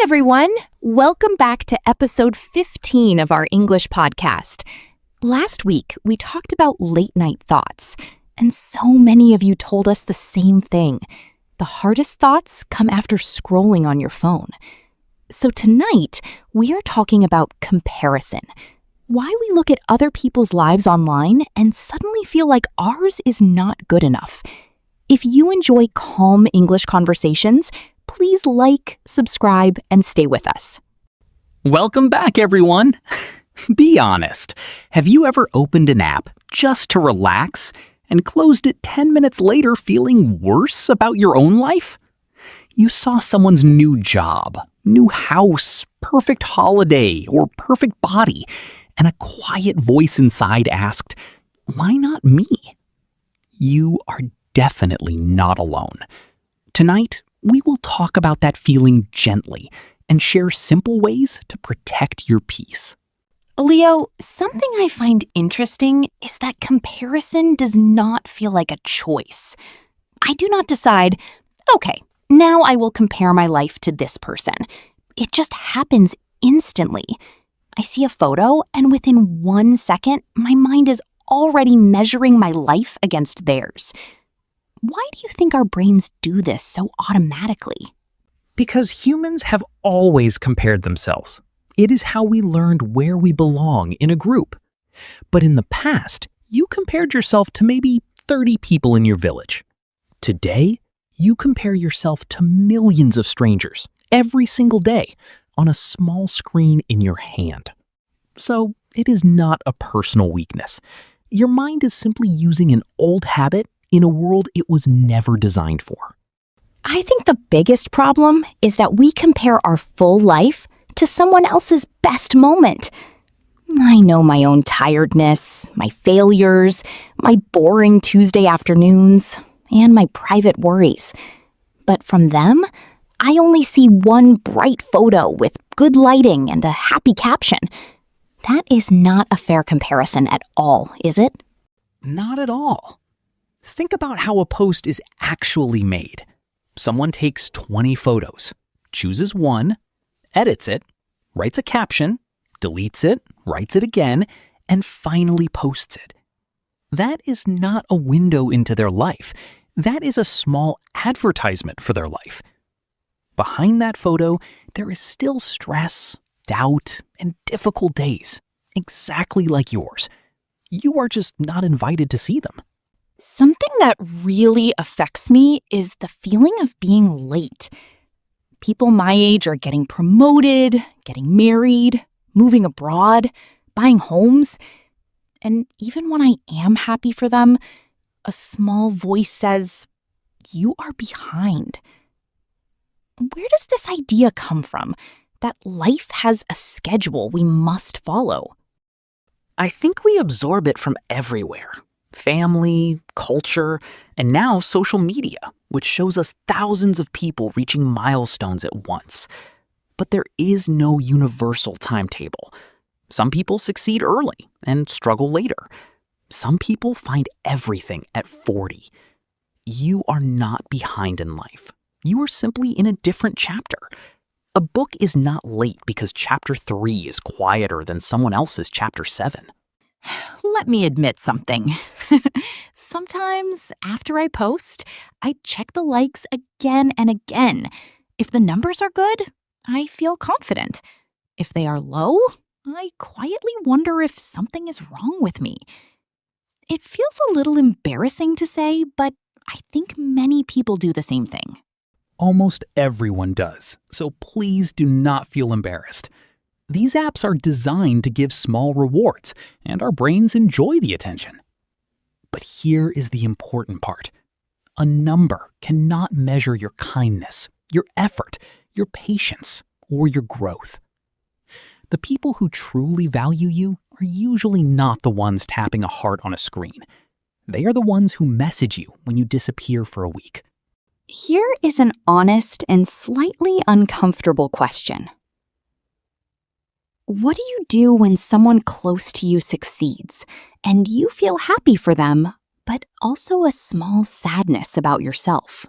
everyone. Welcome back to episode 15 of our English podcast. Last week, we talked about late-night thoughts, and so many of you told us the same thing. The hardest thoughts come after scrolling on your phone. So tonight, we are talking about comparison. Why we look at other people's lives online and suddenly feel like ours is not good enough. If you enjoy calm English conversations, please like, subscribe, and stay with us. Welcome back, everyone. Be honest. Have you ever opened an app just to relax and closed it 10 minutes later feeling worse about your own life? You saw someone's new job, new house, perfect holiday, or perfect body, and a quiet voice inside asked, "Why not me?" You are definitely not alone. Tonight, we will talk about that feeling gently and share simple ways to protect your peace. Leo, something I find interesting is that comparison does not feel like a choice. I do not decide, okay, now I will compare my life to this person. It just happens instantly. I see a photo, and within 1 second, my mind is already measuring my life against theirs. Why do you think our brains do this so automatically? Because humans have always compared themselves. It is how we learned where we belong in a group. But in the past, you compared yourself to maybe 30 people in your village. Today, you compare yourself to millions of strangers every single day on a small screen in your hand. So it is not a personal weakness. Your mind is simply using an old habit in a world it was never designed for. I think the biggest problem is that we compare our full life to someone else's best moment. I know my own tiredness, my failures, my boring Tuesday afternoons, and my private worries. But from them, I only see one bright photo with good lighting and a happy caption. That is not a fair comparison at all, is it? Not at all. Think about how a post is actually made. Someone takes 20 photos, chooses one, edits it, writes a caption, deletes it, writes it again, and finally posts it. That is not a window into their life. That is a small advertisement for their life. Behind that photo, there is still stress, doubt, and difficult days, exactly like yours. You are just not invited to see them. Something that really affects me is the feeling of being late. People my age are getting promoted, getting married, moving abroad, buying homes. And even when I am happy for them, a small voice says, "You are behind." Where does this idea come from, that life has a schedule we must follow? I think we absorb it from everywhere. Family, culture, and now social media, which shows us thousands of people reaching milestones at once. But there is no universal timetable. Some people succeed early and struggle later. Some people find everything at 40. You are not behind in life. You are simply in a different chapter. A book is not late because chapter 3 is quieter than someone else's chapter 7. Let me admit something. Sometimes after I post, I check the likes again and again. If the numbers are good, I feel confident. If they are low, I quietly wonder if something is wrong with me. It feels a little embarrassing to say, but I think many people do the same thing. Almost everyone does, so please do not feel embarrassed. These apps are designed to give small rewards, and our brains enjoy the attention. But here is the important part. A number cannot measure your kindness, your effort, your patience, or your growth. The people who truly value you are usually not the ones tapping a heart on a screen. They are the ones who message you when you disappear for a week. Here is an honest and slightly uncomfortable question. What do you do when someone close to you succeeds and you feel happy for them, but also a small sadness about yourself?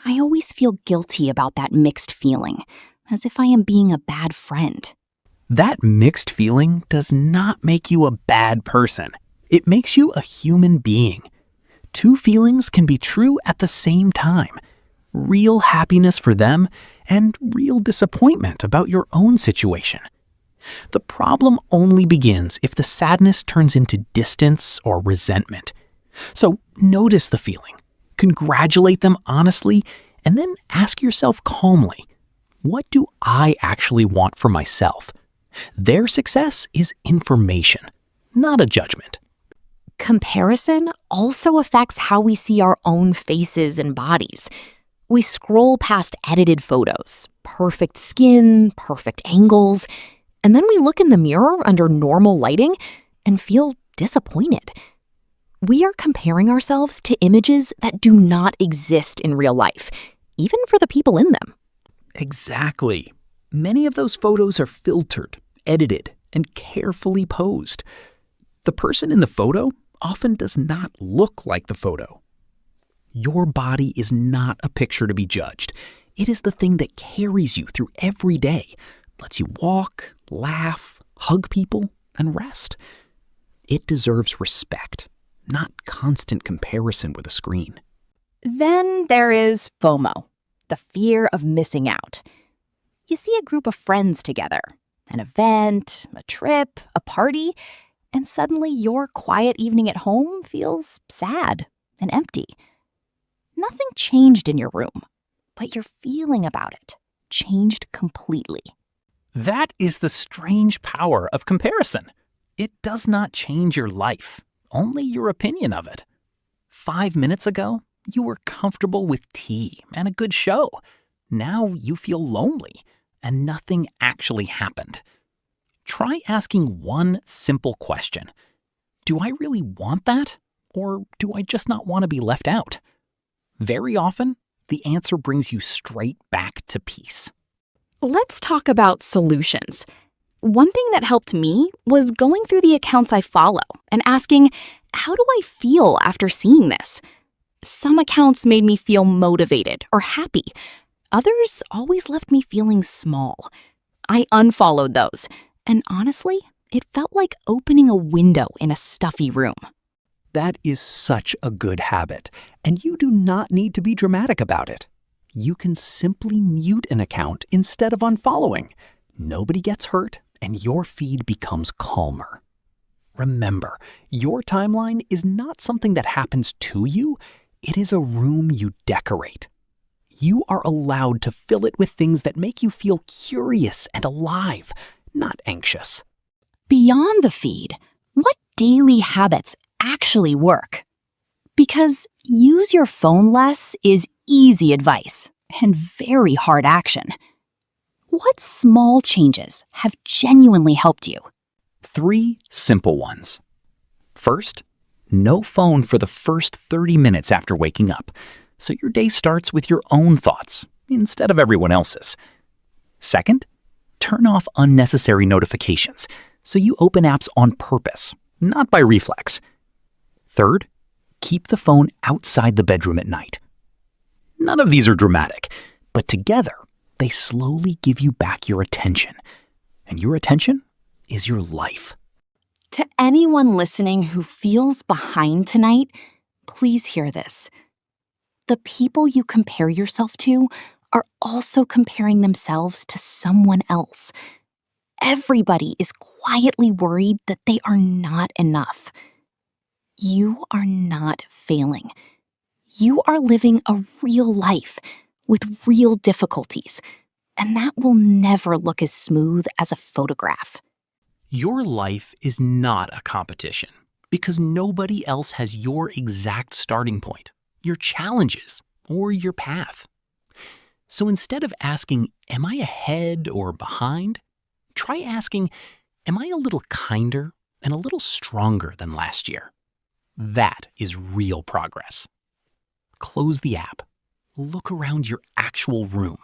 I always feel guilty about that mixed feeling, as if I am being a bad friend. That mixed feeling does not make you a bad person. It makes you a human being. Two feelings can be true at the same time. Real happiness for them and real disappointment about your own situation. The problem only begins if the sadness turns into distance or resentment. So notice the feeling, congratulate them honestly, and then ask yourself calmly, what do I actually want for myself? Their success is information, not a judgment. Comparison also affects how we see our own faces and bodies. We scroll past edited photos, perfect skin, perfect angles, and then we look in the mirror under normal lighting and feel disappointed. We are comparing ourselves to images that do not exist in real life, even for the people in them. Exactly. Many of those photos are filtered, edited, and carefully posed. The person in the photo often does not look like the photo. Your body is not a picture to be judged. It is the thing that carries you through every day, lets you walk, laugh, hug people, and rest. It deserves respect, not constant comparison with a screen. Then there is FOMO, the fear of missing out. You see a group of friends together, an event, a trip, a party, and suddenly your quiet evening at home feels sad and empty. Nothing changed in your room, but your feeling about it changed completely. That is the strange power of comparison. It does not change your life, only your opinion of it. 5 minutes ago, you were comfortable with tea and a good show. Now you feel lonely, and nothing actually happened. Try asking one simple question. Do I really want that? Or do I just not want to be left out? Very often, the answer brings you straight back to peace. Let's talk about solutions. One thing that helped me was going through the accounts I follow and asking, how do I feel after seeing this? Some accounts made me feel motivated or happy. Others always left me feeling small. I unfollowed those, and honestly, it felt like opening a window in a stuffy room. That is such a good habit, and you do not need to be dramatic about it. You can simply mute an account instead of unfollowing. Nobody gets hurt, and your feed becomes calmer. Remember, your timeline is not something that happens to you. It is a room you decorate. You are allowed to fill it with things that make you feel curious and alive, not anxious. Beyond the feed, what daily habits actually work? Because use your phone less is easy advice and very hard action. What small changes have genuinely helped you? 3 simple ones. First, no phone for the first 30 minutes after waking up, so your day starts with your own thoughts instead of everyone else's. Second, turn off unnecessary notifications so you open apps on purpose, not by reflex. Third, keep the phone outside the bedroom at night. None of these are dramatic, but together they slowly give you back your attention. And your attention is your life. To anyone listening who feels behind tonight, please hear this. The people you compare yourself to are also comparing themselves to someone else. Everybody is quietly worried that they are not enough. You are not failing. You are living a real life with real difficulties, and that will never look as smooth as a photograph. Your life is not a competition because nobody else has your exact starting point, your challenges, or your path. So instead of asking, am I ahead or behind? Try asking, am I a little kinder and a little stronger than last year? That is real progress. Close the app, look around your actual room,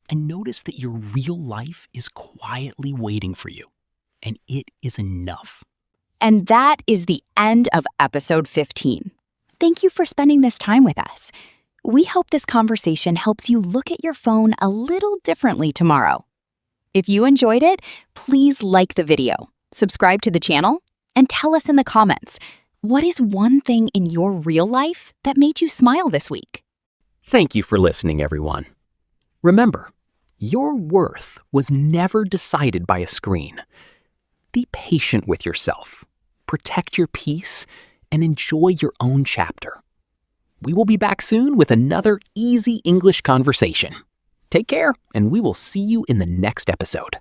and notice that your real life is quietly waiting for you. And it is enough. And that is the end of episode 15. Thank you for spending this time with us. We hope this conversation helps you look at your phone a little differently tomorrow. If you enjoyed it, please like the video, subscribe to the channel, and tell us in the comments, what is one thing in your real life that made you smile this week? Thank you for listening, everyone. Remember, your worth was never decided by a screen. Be patient with yourself, protect your peace, and enjoy your own chapter. We will be back soon with another easy English conversation. Take care, and we will see you in the next episode.